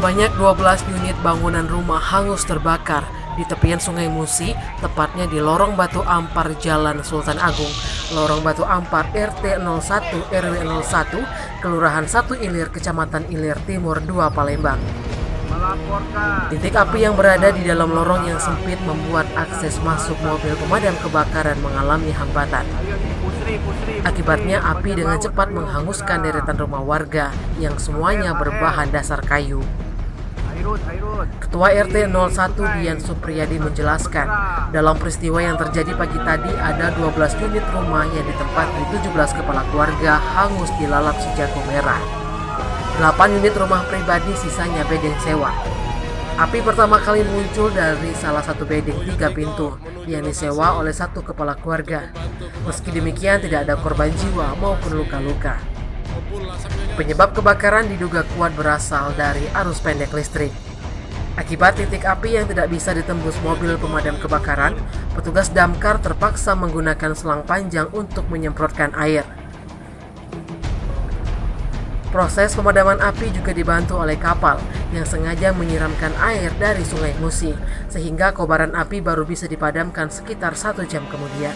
Sebanyak 12 unit bangunan rumah hangus terbakar di tepian Sungai Musi, tepatnya di Lorong Batu Ampar Jalan Sultan Agung, Lorong Batu Ampar RT 01 RW 01, Kelurahan 1 Ilir, Kecamatan Ilir Timur 2 Palembang. Titik api yang berada di dalam lorong yang sempit membuat akses masuk mobil pemadam kebakaran mengalami hambatan. Akibatnya api dengan cepat menghanguskan deretan rumah warga yang semuanya berbahan dasar kayu. Ketua RT 01 Dian Supriyadi menjelaskan, dalam peristiwa yang terjadi pagi tadi ada 12 unit rumah yang ditempati 17 kepala keluarga hangus dilalap si jago merah. 8 unit rumah pribadi, sisanya bedeng sewa. Api pertama kali muncul dari salah satu bedeng 3 pintu yang disewa oleh satu kepala keluarga. Meski demikian tidak ada korban jiwa maupun luka-luka. Penyebab kebakaran diduga kuat berasal dari arus pendek listrik. Akibat titik api yang tidak bisa ditembus mobil pemadam kebakaran, petugas damkar terpaksa menggunakan selang panjang untuk menyemprotkan air. Proses pemadaman api juga dibantu oleh kapal yang sengaja menyiramkan air dari Sungai Musi, sehingga kobaran api baru bisa dipadamkan sekitar 1 jam kemudian.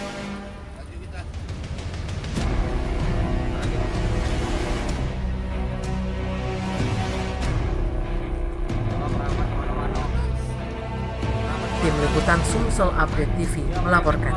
Tim Liputan Sumsel Update TV melaporkan.